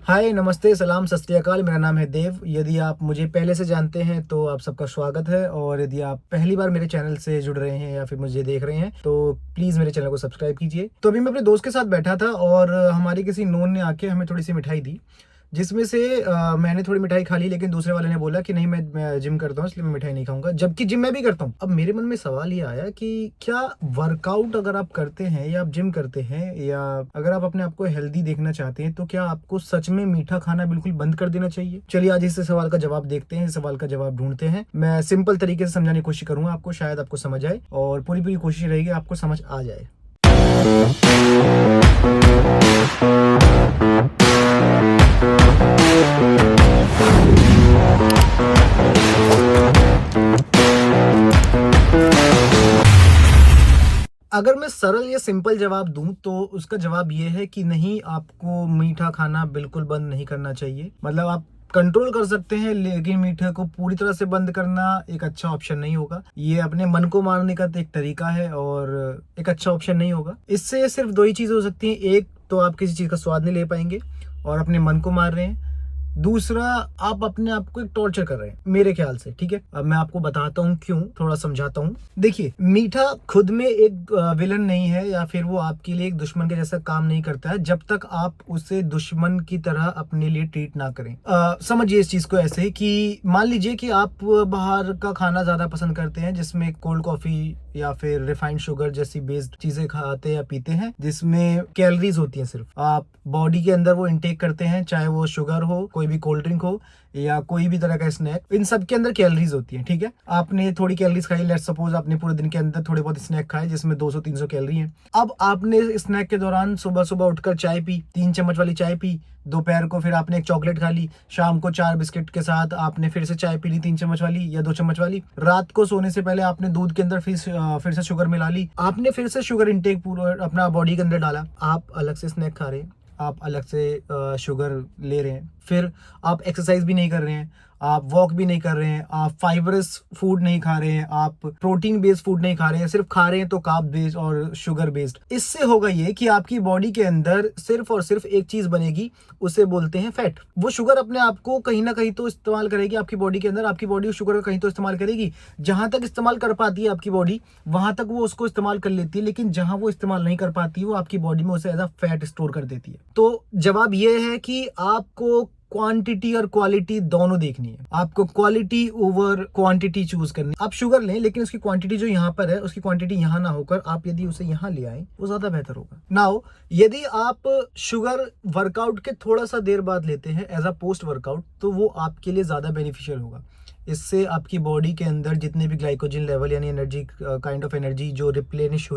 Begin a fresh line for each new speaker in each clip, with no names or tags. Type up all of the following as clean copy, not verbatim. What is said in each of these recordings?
हाय, नमस्ते, सलाम, सत श्री अकाल। मेरा नाम है देव। यदि आप मुझे पहले से जानते हैं तो आप सबका स्वागत है, और यदि आप पहली बार मेरे चैनल से जुड़ रहे हैं या फिर मुझे देख रहे हैं तो प्लीज़ मेरे चैनल को सब्सक्राइब कीजिए। तो अभी मैं अपने दोस्त के साथ बैठा था और हमारी किसी नोन ने आके हमें थोड़ी सी मिठाई दी, जिसमें से मैंने थोड़ी मिठाई खा ली, लेकिन दूसरे वाले ने बोला कि नहीं, मैं जिम करता हूँ इसलिए मैं मिठाई नहीं खाऊंगा, जबकि जिम मैं भी करता हूँ। अब मेरे मन में सवाल ये आया कि क्या वर्कआउट अगर आप करते हैं या आप जिम करते हैं या अगर आप अपने आप को हेल्दी देखना चाहते हैं तो क्या आपको सच में मीठा खाना बिल्कुल बंद कर देना चाहिए? चलिए आज इस सवाल का जवाब देखते हैं, इस सवाल का जवाब ढूंढते हैं। मैं सिंपल तरीके से समझाने की कोशिश करूंगा आपको, शायद आपको समझ आए, और पूरी पूरी कोशिश रहेगी आपको समझ आ जाए। अगर मैं सरल या सिंपल जवाब दूं तो उसका जवाब ये है कि नहीं, आपको मीठा खाना बिल्कुल बंद नहीं करना चाहिए। मतलब आप कंट्रोल कर सकते हैं, लेकिन मीठे को पूरी तरह से बंद करना एक अच्छा ऑप्शन नहीं होगा। ये अपने मन को मारने का एक तरीका है और एक अच्छा ऑप्शन नहीं होगा। इससे सिर्फ दो ही चीजें हो सकती हैं। एक तो आप किसी चीज का स्वाद नहीं ले पाएंगे और अपने मन को मार रहे हैं। दूसरा, आप अपने आप को एक टॉर्चर कर रहे हैं मेरे ख्याल से। ठीक है, अब मैं आपको बताता हूँ क्यों, थोड़ा समझाता हूँ। देखिए, मीठा खुद में एक विलन नहीं है या फिर वो आपके लिए एक दुश्मन के जैसा काम नहीं करता है जब तक आप उसे दुश्मन की तरह अपने लिए ट्रीट ना करें। समझिए इस चीज को ऐसे कि मान लीजिए कि आप बाहर का खाना ज्यादा पसंद करते हैं, जिसमें कोल्ड कॉफी या फिर रिफाइंड शुगर जैसी बेस्ड चीजें खाते या पीते हैं, जिसमें कैलोरीज होती हैं। सिर्फ आप बॉडी के अंदर वो इंटेक करते हैं, चाहे वो शुगर हो, कोई भी कोल्ड ड्रिंक हो या कोई भी तरह का स्नैक, इन सब के अंदर कैलोरीज होती हैं। ठीक है, आपने थोड़ी कैलोरीज खाई, लेट्स सपोज आपने पूरे दिन के अंदर थोड़े बहुत स्नैक खाए जिसमें 200-300 कैलोरी हैं। अब आपने स्नैक के दौरान सुबह सुबह उठकर चाय पी, 3 चम्मच वाली चाय पी, दोपहर को फिर आपने एक चॉकलेट खा ली, शाम को 4 बिस्किट के साथ आपने फिर से चाय पी ली 3 चम्मच वाली या 2 चम्मच वाली, रात को सोने से पहले आपने दूध के अंदर फिर से शुगर मिला ली, आपने फिर से शुगर इंटेक पूरा अपना बॉडी के अंदर डाला। आप अलग से स्नैक खा रहे हैं, आप अलग से शुगर ले रहे हैं, फिर आप एक्सरसाइज भी नहीं कर रहे हैं, आप वॉक भी नहीं कर रहे हैं, आप फाइबरस फूड नहीं खा रहे हैं, आप प्रोटीन बेस्ड फूड नहीं खा रहे हैं, सिर्फ खा रहे हैं तो कार्ब बेस्ड और शुगर बेस्ड। इससे होगा ये कि आपकी बॉडी के अंदर सिर्फ और सिर्फ एक चीज बनेगी, उसे बोलते हैं फैट। वो शुगर अपने आप को कहीं ना कहीं तो इस्तेमाल करेगी आपकी बॉडी के अंदर, आपकी बॉडी उस शुगर को कहीं तो इस्तेमाल करेगी। जहां तक इस्तेमाल कर पाती है आपकी बॉडी, वहां तक वो उसको इस्तेमाल कर लेती है, लेकिन जहां वो इस्तेमाल नहीं कर पाती, वो आपकी बॉडी में उसे एज अ फैट स्टोर कर देती है। तो जवाब ये है कि आपको क्वांटिटी और क्वालिटी दोनों देखनी है। आपको क्वालिटी ओवर क्वांटिटी चूज करनी है। आप शुगर लें, लेकिन उसकी क्वांटिटी जो यहाँ पर है उसकी क्वांटिटी यहाँ ना होकर आप यदि उसे यहाँ ले आए, वो ज्यादा बेहतर होगा। नाउ यदि आप शुगर वर्कआउट के थोड़ा सा देर बाद लेते हैं एज अ पोस्ट वर्कआउट, तो वो आपके लिए ज्यादा बेनिफिशियल होगा। इससे आपकी बॉडी के अंदर जितने भी ग्लाइकोजन लेवल यानी एनर्जी, काइंड ऑफ एनर्जी जो रिप्लेनिश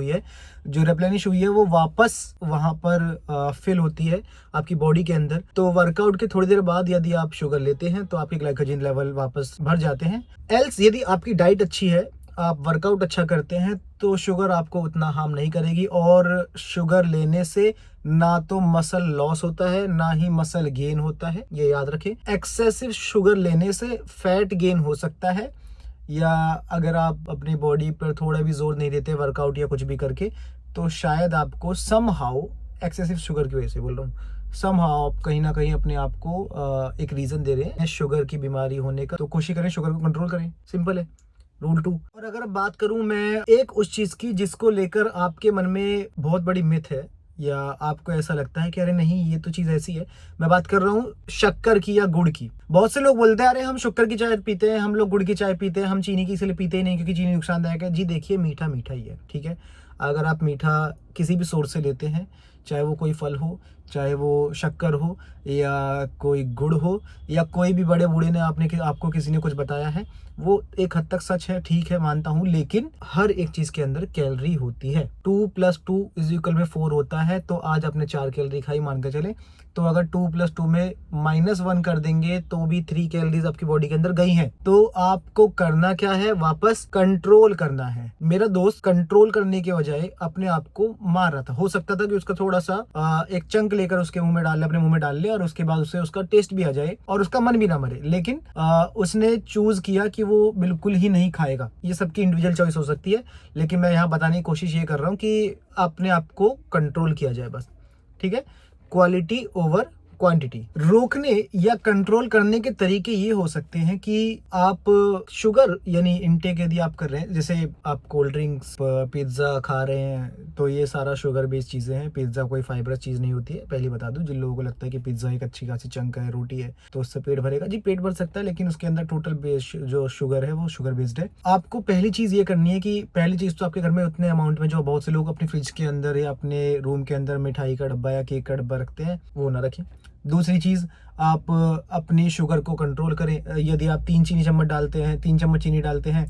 हुई है वो वापस वहां पर फिल होती है आपकी बॉडी के अंदर। तो वर्कआउट के थोड़ी देर बाद यदि आप शुगर लेते हैं तो आपके ग्लाइकोजन लेवल वापस भर जाते हैं। एल्स यदि आपकी डाइट अच्छी है, आप वर्कआउट अच्छा करते हैं, तो शुगर आपको उतना हार्म नहीं करेगी। और शुगर लेने से ना तो मसल लॉस होता है, ना ही मसल गेन होता है, ये याद रखें। एक्सेसिव शुगर लेने से फैट गेन हो सकता है, या अगर आप अपनी बॉडी पर थोड़ा भी जोर नहीं देते वर्कआउट या कुछ भी करके, तो शायद आपको समहाउ, एक्सेसिव शुगर की वजह से बोल रहा हूँ, समहाउ आप कहीं ना कहीं अपने आप को एक रीजन दे रहे हैं शुगर की बीमारी होने का। तो कोशिश करें शुगर को कंट्रोल करें, सिंपल है, रूल 2। और अगर बात करूं मैं एक उस चीज की जिसको लेकर आपके मन में बहुत बड़ी मिथ है, या आपको ऐसा लगता है कि अरे नहीं ये तो चीज ऐसी है, मैं बात कर रहा हूँ शक्कर की या गुड़ की। बहुत से लोग बोलते हैं अरे हम शक्कर की चाय पीते हैं, हम लोग गुड़ की चाय पीते हैं, हम चीनी की इसलिए पीते ही नहीं क्योंकि चीनी नुकसानदायक है। जी देखिए, मीठा मीठा ही है। ठीक है, अगर आप मीठा किसी भी सोर्स से लेते हैं, चाहे वो कोई फल हो, चाहे वो शक्कर हो, या कोई गुड़ हो, या कोई भी बड़े बूढ़े ने आपको किसी ने कुछ बताया है, वो एक हद तक सच है, ठीक है, मानता हूं। लेकिन हर एक चीज के अंदर कैलोरी होती है। 2 + 2 = 4 होता है। तो आज आपने 4 कैलोरी खाई मान के चले, तो अगर 2 + 2 में -1 कर देंगे तो भी 3 कैलोरीज आपकी बॉडी के अंदर गई हैं। तो आपको करना क्या है? वापस कंट्रोल करना है। मेरा दोस्त कंट्रोल करने के बजाय अपने आप को मार रहा था। हो सकता था कि उसका थोड़ा सा एक चंक लेकर उसके मुंह में डाल ले, अपने मुंह में डाल ले, और उसके बाद उसे उसका टेस्ट भी आ जाए और उसका मन भी ना मरे। लेकिन उसने चूज किया कि वो बिल्कुल ही नहीं खाएगा। ये सबकी इंडिविजुअल चॉइस हो सकती है, लेकिन मैं यहाँ बताने की कोशिश ये कर रहा हूँ कि अपने आप को कंट्रोल किया जाए बस। ठीक है, क्वालिटी ओवर क्वांटिटी। रोकने या कंट्रोल करने के तरीके ये हो सकते हैं कि आप शुगर यानी इनटेक यदि आप कर रहे हैं, जैसे आप कोल्ड ड्रिंक्स, पिज्ज़ा खा रहे हैं, तो ये सारा शुगर बेस्ड चीज़ें हैं। पिज्ज़ा कोई फाइबरस चीज़ नहीं होती है, पहले बता दूं। जिन लोगों को लगता है कि पिज्ज़ा एक अच्छी खासी चंक है, रोटी है, तो उससे पेट भरेगा, जी पेट भर सकता है, लेकिन उसके अंदर टोटल जो शुगर है वो शुगर बेस्ड है। आपको पहली चीज़ ये करनी है कि पहली चीज़ तो आपके घर में उतने अमाउंट में, जो बहुत से लोग अपने फ्रिज के अंदर या अपने रूम के अंदर मिठाई का डब्बा या केक का डब्बा रखते हैं, वो ना रखें। दूसरी चीज़, आप अपनी शुगर को कंट्रोल करें। यदि आप 3 चीनी चम्मच डालते हैं, 3 चम्मच चीनी डालते हैं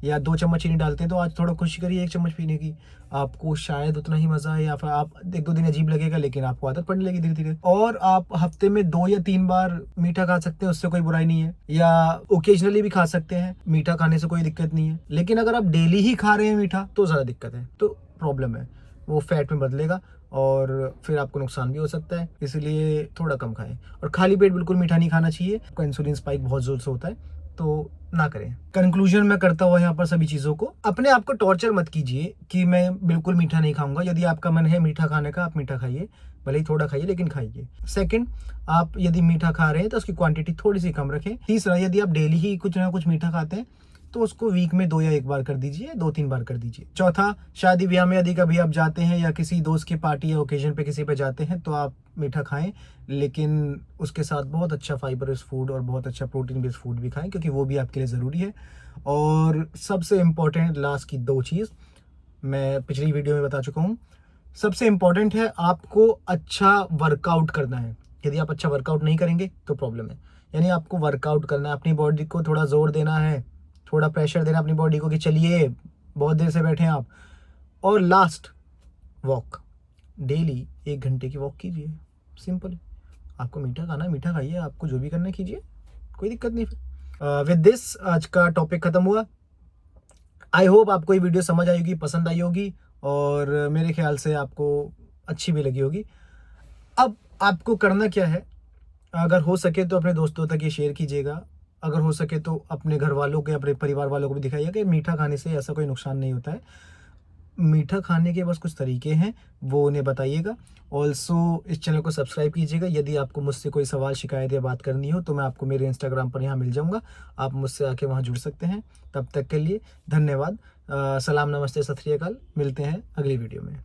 या 2 चम्मच चीनी डालते हैं, तो आज थोड़ा कोशिश करिए 1 चम्मच पीने की। आपको शायद उतना ही मज़ा है, या फिर आप 1-2 दिन अजीब लगेगा, लेकिन आपको आदत पड़ने लगी धीरे धीरे। और आप हफ्ते में 2 या 3 बार मीठा खा सकते हैं, उससे कोई बुराई नहीं है। या ओकेजनली भी खा सकते हैं, मीठा खाने से कोई दिक्कत नहीं है। लेकिन अगर आप डेली ही खा रहे हैं मीठा, तो ज़्यादा दिक्कत है, तो प्रॉब्लम है, वो फैट में बदलेगा और फिर आपको नुकसान भी हो सकता है। इसलिए थोड़ा कम खाएं। और खाली पेट बिल्कुल मीठा नहीं खाना चाहिए, आपका इंसुलिन स्पाइक बहुत जोर से होता है, तो ना करें। कंक्लूजन में करता हुआ यहाँ पर सभी चीज़ों को, अपने आप को टॉर्चर मत कीजिए कि मैं बिल्कुल मीठा नहीं खाऊंगा। यदि आपका मन है मीठा खाने का, आप मीठा खाइए, भले ही थोड़ा खाइए, लेकिन खाइए। सेकंड, आप यदि मीठा खा रहे हैं तो उसकी क्वांटिटी थोड़ी सी कम रखें। तीसरा, यदि आप डेली ही कुछ ना कुछ मीठा खाते हैं, तो उसको वीक में 2 या 1 बार कर दीजिए, 2-3 बार कर दीजिए। चौथा, शादी ब्याह में यदि कभी आप जाते हैं या किसी दोस्त की पार्टी या ओकेजन पे किसी पे जाते हैं, तो आप मीठा खाएं, लेकिन उसके साथ बहुत अच्छा फाइबरस फूड और बहुत अच्छा प्रोटीन बेस्ड फूड भी खाएं, क्योंकि वो भी आपके लिए ज़रूरी है। और सबसे इम्पोर्टेंट लास्ट की 2 चीज़ मैं पिछली वीडियो में बता चुका हूँ। सबसे इम्पोर्टेंट है, आपको अच्छा वर्कआउट करना है। यदि आप अच्छा वर्कआउट नहीं करेंगे तो प्रॉब्लम है। यानी आपको वर्कआउट करना है, अपनी बॉडी को थोड़ा जोर देना है, थोड़ा प्रेशर देना अपनी बॉडी को कि चलिए, बहुत देर से बैठे हैं आप। और लास्ट, वॉक। डेली 1 घंटे की वॉक कीजिए, सिंपल है। आपको मीठा खाना है, मीठा खाइए, आपको जो भी करना है कीजिए, कोई दिक्कत नहीं। फिर विद दिस आज का टॉपिक खत्म हुआ। आई होप आपको ये वीडियो समझ आई होगी, पसंद आई होगी, और मेरे ख्याल से आपको अच्छी भी लगी होगी। अब आपको करना क्या है, अगर हो सके तो अपने दोस्तों तक ये शेयर कीजिएगा। अगर हो सके तो अपने घर वालों के, अपने परिवार वालों को भी दिखाइए कि मीठा खाने से ऐसा कोई नुकसान नहीं होता है। मीठा खाने के बस कुछ तरीके हैं, वो उन्हें बताइएगा। ऑल्सो इस चैनल को सब्सक्राइब कीजिएगा। यदि आपको मुझसे कोई सवाल, शिकायत या बात करनी हो, तो मैं आपको मेरे इंस्टाग्राम पर यहाँ मिल जाऊँगा, आप मुझसे आके वहाँ जुड़ सकते हैं। तब तक के लिए धन्यवाद। सलाम, नमस्ते, सत श्री अकाल। मिलते हैं अगली वीडियो में।